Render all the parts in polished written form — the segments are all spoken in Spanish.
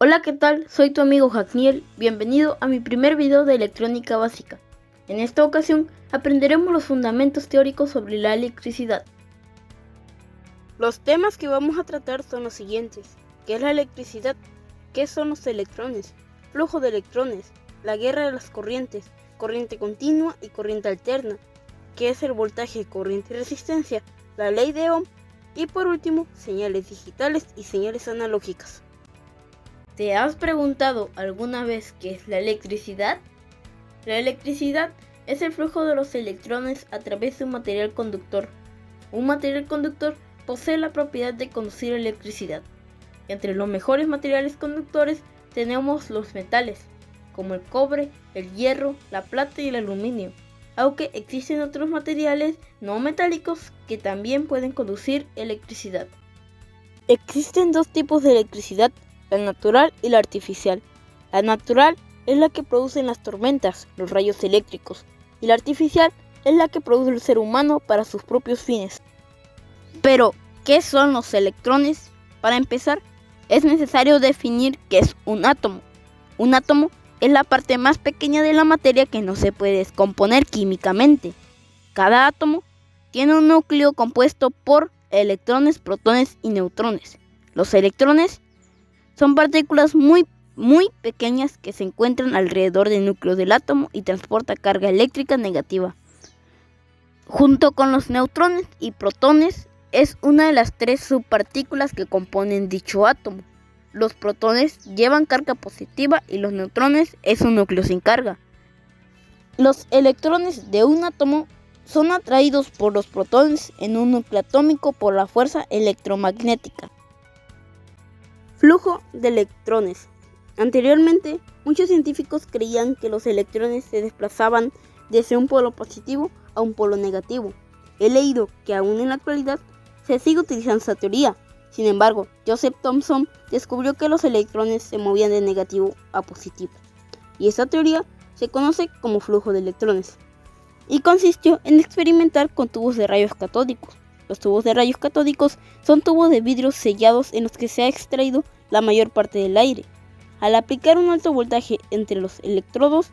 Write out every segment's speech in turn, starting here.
Hola, ¿qué tal? Soy tu amigo Jacniel. Bienvenido a mi primer video de electrónica básica. En esta ocasión aprenderemos los fundamentos teóricos sobre la electricidad. Los temas que vamos a tratar son los siguientes: ¿qué es la electricidad? ¿Qué son los electrones? Flujo de electrones, la guerra de las corrientes, corriente continua y corriente alterna, ¿qué es el voltaje, corriente y resistencia? La ley de Ohm y por último, señales digitales y señales analógicas. ¿Te has preguntado alguna vez qué es la electricidad? La electricidad es el flujo de los electrones a través de un material conductor. Un material conductor posee la propiedad de conducir electricidad. Entre los mejores materiales conductores tenemos los metales, como el cobre, el hierro, la plata y el aluminio, aunque existen otros materiales no metálicos que también pueden conducir electricidad. Existen dos tipos de electricidad: la natural y la artificial. La natural es la que producen las tormentas, los rayos eléctricos, y la artificial es la que produce el ser humano para sus propios fines. Pero, ¿qué son los electrones? Para empezar, es necesario definir qué es un átomo. Un átomo es la parte más pequeña de la materia que no se puede descomponer químicamente. Cada átomo tiene un núcleo compuesto por electrones, protones y neutrones. Los electrones son partículas muy pequeñas que se encuentran alrededor del núcleo del átomo y transportan carga eléctrica negativa. Junto con los neutrones y protones, es una de las tres subpartículas que componen dicho átomo. Los protones llevan carga positiva y los neutrones es un núcleo sin carga. Los electrones de un átomo son atraídos por los protones en un núcleo atómico por la fuerza electromagnética. Flujo de electrones. Anteriormente, muchos científicos creían que los electrones se desplazaban desde un polo positivo a un polo negativo. He leído que aún en la actualidad se sigue utilizando esa teoría. Sin embargo, Joseph Thomson descubrió que los electrones se movían de negativo a positivo, y esta teoría se conoce como flujo de electrones, y consistió en experimentar con tubos de rayos catódicos. Los tubos de rayos catódicos son tubos de vidrio sellados en los que se ha extraído la mayor parte del aire. Al aplicar un alto voltaje entre los electrodos,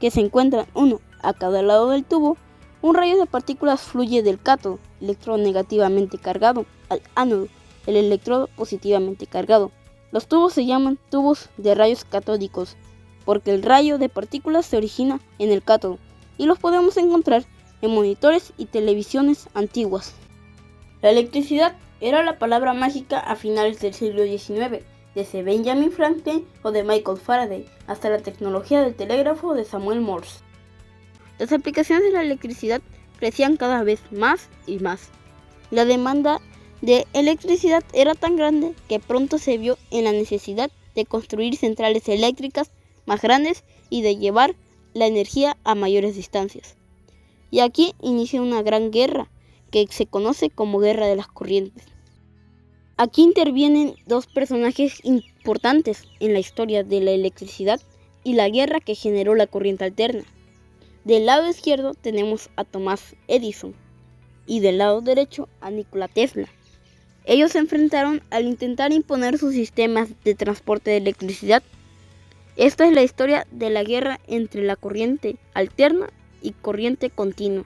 que se encuentran uno a cada lado del tubo, un rayo de partículas fluye del cátodo, electrodo negativamente cargado, al ánodo, el electrodo positivamente cargado. Los tubos se llaman tubos de rayos catódicos porque el rayo de partículas se origina en el cátodo y los podemos encontrar en monitores y televisiones antiguas. La electricidad era la palabra mágica a finales del siglo XIX, desde Benjamin Franklin o de Michael Faraday hasta la tecnología del telégrafo de Samuel Morse. Las aplicaciones de la electricidad crecían cada vez más y más. La demanda de electricidad era tan grande que pronto se vio en la necesidad de construir centrales eléctricas más grandes y de llevar la energía a mayores distancias. Y aquí inicia una gran guerra que se conoce como Guerra de las Corrientes. Aquí intervienen dos personajes importantes en la historia de la electricidad y la guerra que generó la corriente alterna. Del lado izquierdo tenemos a Thomas Edison y del lado derecho a Nikola Tesla. Ellos se enfrentaron al intentar imponer sus sistemas de transporte de electricidad. Esta es la historia de la guerra entre la corriente alterna y corriente continua.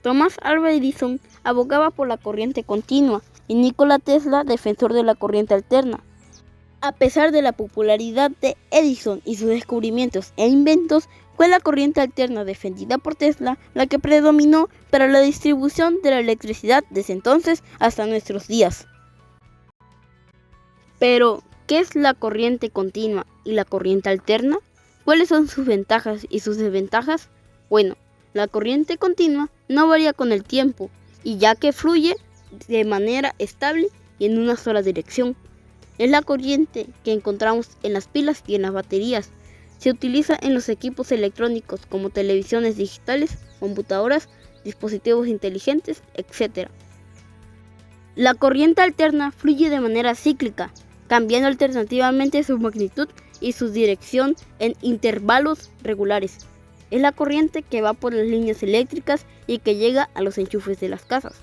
Thomas Alva Edison abogaba por la corriente continua y Nikola Tesla defensor de la corriente alterna. A pesar de la popularidad de Edison y sus descubrimientos e inventos, fue la corriente alterna defendida por Tesla la que predominó para la distribución de la electricidad desde entonces hasta nuestros días. Pero, ¿qué es la corriente continua y la corriente alterna? ¿Cuáles son sus ventajas y sus desventajas? Bueno, la corriente continua no varía con el tiempo y ya que fluye de manera estable y en una sola dirección. Es la corriente que encontramos en las pilas y en las baterías. Se utiliza en los equipos electrónicos como televisiones digitales, computadoras, dispositivos inteligentes, etc. La corriente alterna fluye de manera cíclica, cambiando alternativamente su magnitud y su dirección en intervalos regulares. Es la corriente que va por las líneas eléctricas y que llega a los enchufes de las casas.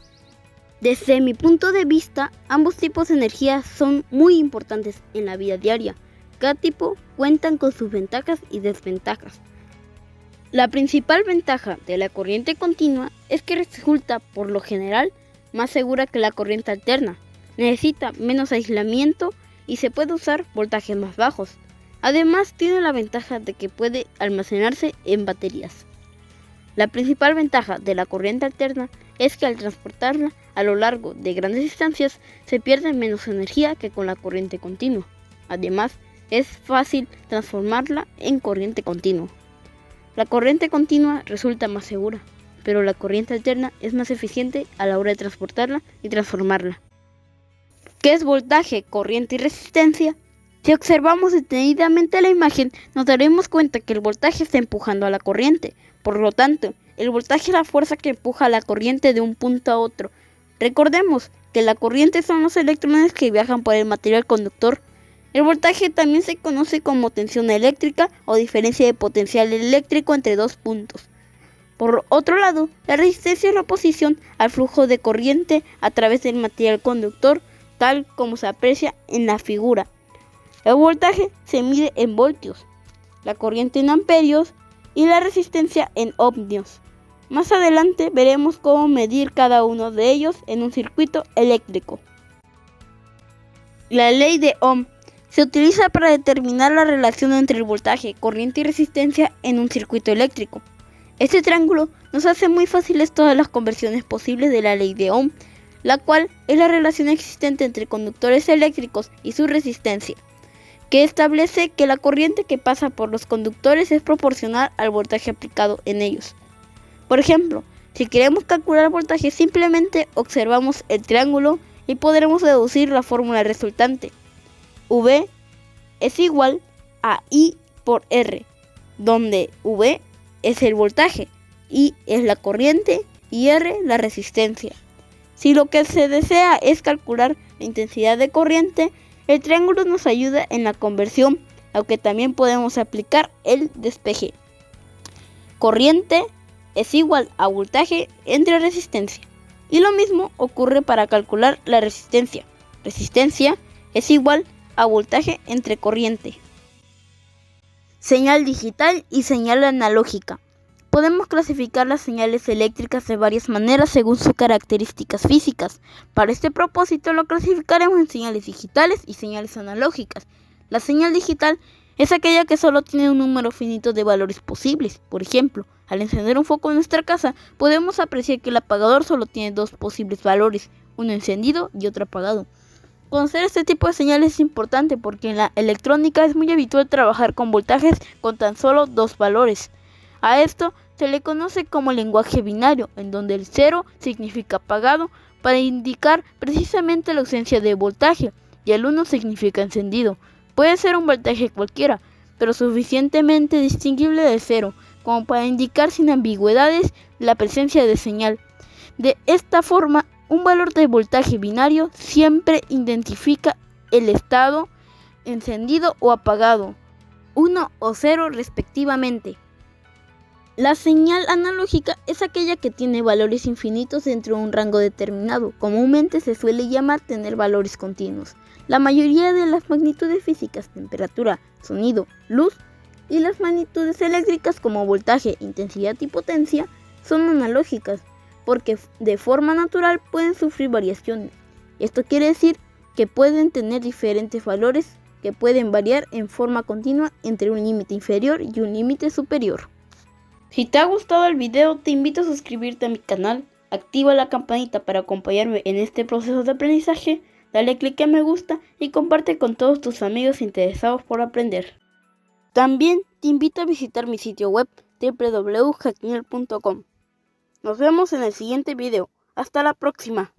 Desde mi punto de vista, ambos tipos de energía son muy importantes en la vida diaria, cada tipo cuentan con sus ventajas y desventajas. La principal ventaja de la corriente continua es que resulta, por lo general, más segura que la corriente alterna. Necesita menos aislamiento y se puede usar voltajes más bajos. Además, tiene la ventaja de que puede almacenarse en baterías. La principal ventaja de la corriente alterna es que al transportarla a lo largo de grandes distancias se pierde menos energía que con la corriente continua. Además, es fácil transformarla en corriente continua. La corriente continua resulta más segura, pero la corriente alterna es más eficiente a la hora de transportarla y transformarla. ¿Qué es voltaje, corriente y resistencia? Si observamos detenidamente la imagen, nos daremos cuenta que el voltaje está empujando a la corriente. Por lo tanto, el voltaje es la fuerza que empuja la corriente de un punto a otro. Recordemos que la corriente son los electrones que viajan por el material conductor. El voltaje también se conoce como tensión eléctrica o diferencia de potencial eléctrico entre dos puntos. Por otro lado, la resistencia es la oposición al flujo de corriente a través del material conductor, tal como se aprecia en la figura. El voltaje se mide en voltios, la corriente en amperios y la resistencia en ohmios. Más adelante veremos cómo medir cada uno de ellos en un circuito eléctrico. La ley de Ohm se utiliza para determinar la relación entre el voltaje, corriente y resistencia en un circuito eléctrico. Este triángulo nos hace muy fáciles todas las conversiones posibles de la ley de Ohm, la cual es la relación existente entre conductores eléctricos y su resistencia, que establece que la corriente que pasa por los conductores es proporcional al voltaje aplicado en ellos. Por ejemplo, si queremos calcular el voltaje, simplemente observamos el triángulo y podremos deducir la fórmula resultante. V es igual a I por R, donde V es el voltaje, I es la corriente y R la resistencia. Si lo que se desea es calcular la intensidad de corriente, el triángulo nos ayuda en la conversión, aunque también podemos aplicar el despeje. Corriente es igual a voltaje entre resistencia. Y lo mismo ocurre para calcular la resistencia. Resistencia es igual a voltaje entre corriente. Señal digital y señal analógica. Podemos clasificar las señales eléctricas de varias maneras según sus características físicas. Para este propósito lo clasificaremos en señales digitales y señales analógicas. La señal digital es aquella que solo tiene un número finito de valores posibles. Por ejemplo, al encender un foco en nuestra casa, podemos apreciar que el apagador solo tiene dos posibles valores, uno encendido y otro apagado. Conocer este tipo de señales es importante porque en la electrónica es muy habitual trabajar con voltajes con tan solo dos valores. A esto se le conoce como lenguaje binario, en donde el 0 significa apagado para indicar precisamente la ausencia de voltaje y el 1 significa encendido. Puede ser un voltaje cualquiera, pero suficientemente distinguible de 0, como para indicar sin ambigüedades la presencia de señal. De esta forma, un valor de voltaje binario siempre identifica el estado encendido o apagado, 1 o 0 respectivamente. La señal analógica es aquella que tiene valores infinitos dentro de un rango determinado. Comúnmente se suele llamar tener valores continuos. La mayoría de las magnitudes físicas, temperatura, sonido, luz, y las magnitudes eléctricas como voltaje, intensidad y potencia son analógicas, porque de forma natural pueden sufrir variaciones. Esto quiere decir que pueden tener diferentes valores que pueden variar en forma continua entre un límite inferior y un límite superior. Si te ha gustado el video, te invito a suscribirte a mi canal, activa la campanita para acompañarme en este proceso de aprendizaje, dale click a me gusta y comparte con todos tus amigos interesados por aprender. También te invito a visitar mi sitio web www.hackmiel.com. Nos vemos en el siguiente video. Hasta la próxima.